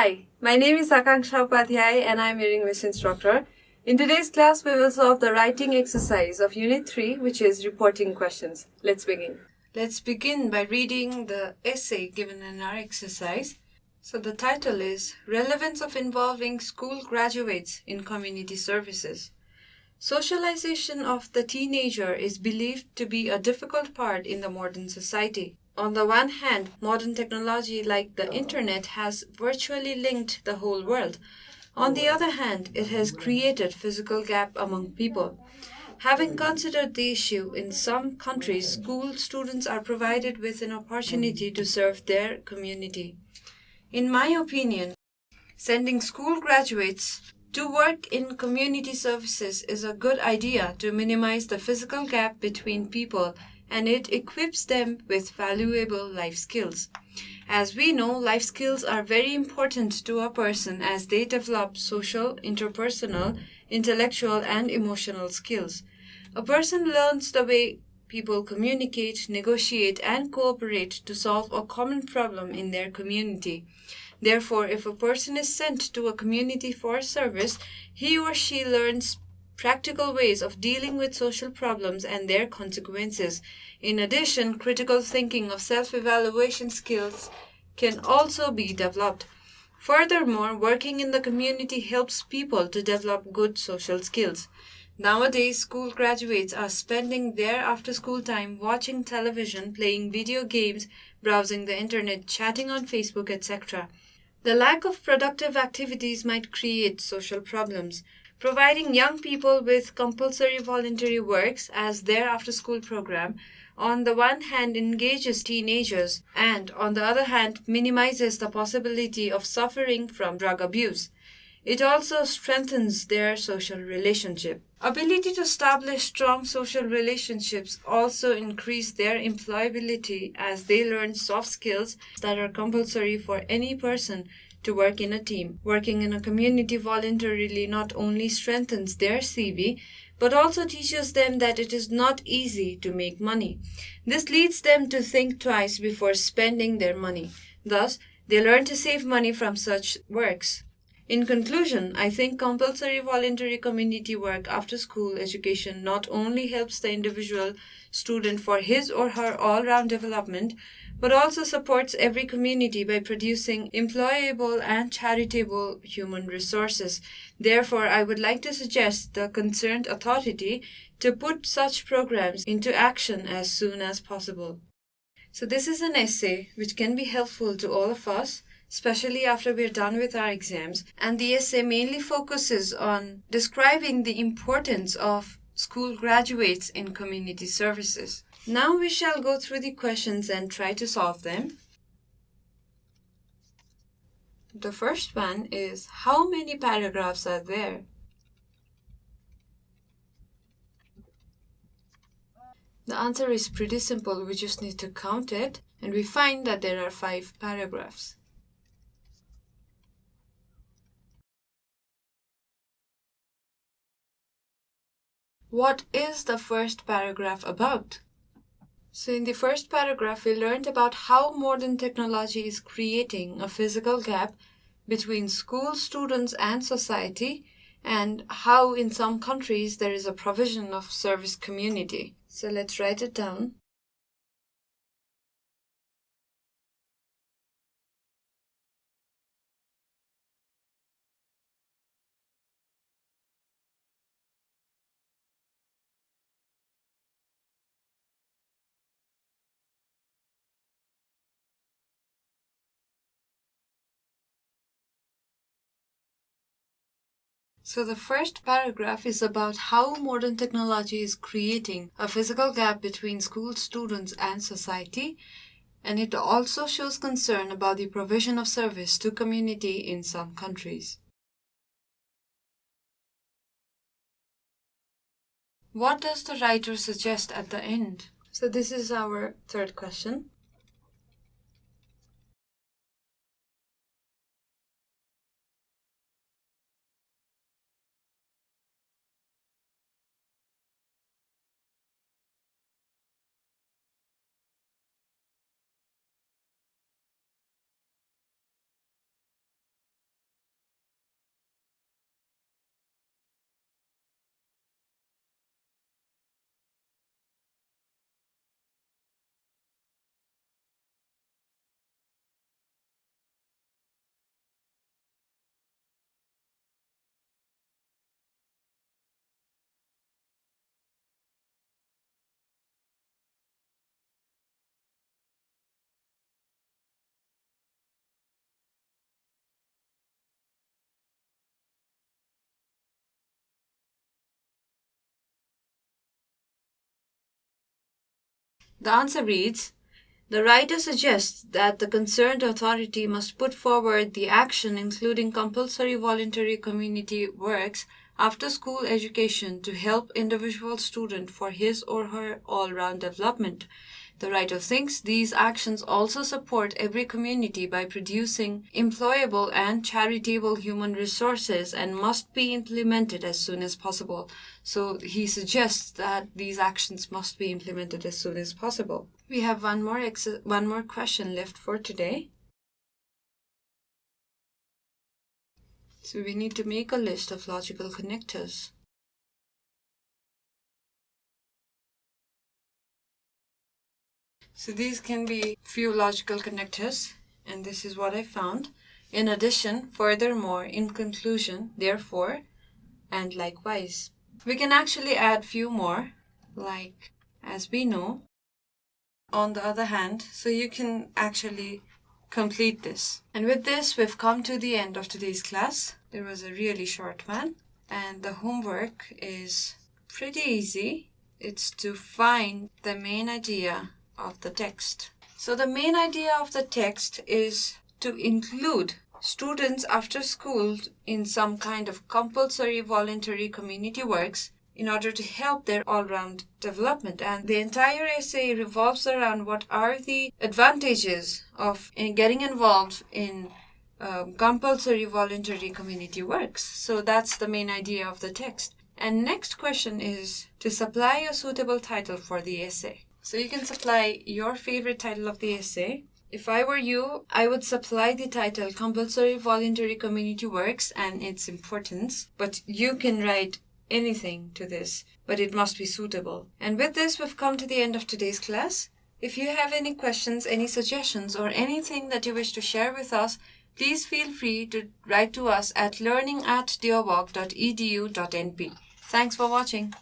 Hi, my name is Akankshya Upadhyay and I am your English instructor. In today's class, we will solve the writing exercise of Unit 3, which is reporting questions. Let's begin. Let's begin by reading the essay given in our exercise. So the title is Relevance of Involving School Graduates in Community Services. Socialization of the teenager is believed to be a difficult part in the modern society. On the one hand, modern technology like the internet has virtually linked the whole world. On the other hand, it has created physical gap among people. Having considered the issue, in some countries, school students are provided with an opportunity to serve their community. In my opinion, sending school graduates to work in community services is a good idea to minimize the physical gap between people, and it equips them with valuable life skills. As we know, life skills are very important to a person as they develop social, interpersonal, intellectual, and emotional skills. A person learns the way people communicate, negotiate, and cooperate to solve a common problem in their community. Therefore, if a person is sent to a community for service, he or she learns practical ways of dealing with social problems and their consequences. In addition, critical thinking of self-evaluation skills can also be developed. Furthermore, working in the community helps people to develop good social skills. Nowadays, school graduates are spending their after-school time watching television, playing video games, browsing the internet, chatting on Facebook, etc. The lack of productive activities might create social problems. Providing young people with compulsory voluntary works as their after-school program, on the one hand engages teenagers and on the other hand minimizes the possibility of suffering from drug abuse. It also strengthens their social relationship. Ability to establish strong social relationships also increase their employability as they learn soft skills that are compulsory for any person to work in a team. Working in a community voluntarily not only strengthens their CV, but also teaches them that it is not easy to make money. This leads them to think twice before spending their money. Thus, they learn to save money from such works. In conclusion, I think compulsory voluntary community work after school education not only helps the individual student for his or her all-round development, but also supports every community by producing employable and charitable human resources. Therefore, I would like to suggest the concerned authority to put such programs into action as soon as possible. So this is an essay which can be helpful to all of us, especially after we're done with our exams, and the essay mainly focuses on describing the importance of school graduates in community services. Now we shall go through the questions and try to solve them. The first one is, how many paragraphs are there? The answer is pretty simple. We just need to count it, and we find that there are 5 paragraphs. What is the first paragraph about? So in the first paragraph, we learned about how modern technology is creating a physical gap between school students and society, and how in some countries there is a provision of service community. So let's write it down. So the first paragraph is about how modern technology is creating a physical gap between school students and society, and it also shows concern about the provision of service to community in some countries. What does the writer suggest at the end? So this is our third question. The answer reads, the writer suggests that the concerned authority must put forward the action including compulsory voluntary community works after school education to help individual student for his or her all-round development. The writer thinks these actions also support every community by producing employable and charitable human resources and must be implemented as soon as possible. So he suggests that these actions must be implemented as soon as possible. We have one more question left for today. So we need to make a list of logical connectors. So these can be few logical connectors, and this is what I found. In addition, furthermore, in conclusion, therefore, and likewise. We can actually add few more, like as we know, on the other hand, so you can actually complete this. And with this, we've come to the end of today's class. There was a really short one, and the homework is pretty easy. It's to find the main idea of the text. So the main idea of the text is to include students after school in some kind of compulsory voluntary community works in order to help their all-round development. And the entire essay revolves around what are the advantages of getting involved in compulsory voluntary community works. So that's the main idea of the text. And next question is to supply a suitable title for the essay. So you can supply your favorite title of the essay. If I were you, I would supply the title Compulsory Voluntary Community Works and its importance. But you can write anything to this, but it must be suitable. And with this, we've come to the end of today's class. If you have any questions, any suggestions, or anything that you wish to share with us, please feel free to write to us at learning@deerwalk.edu.np. Thanks for watching.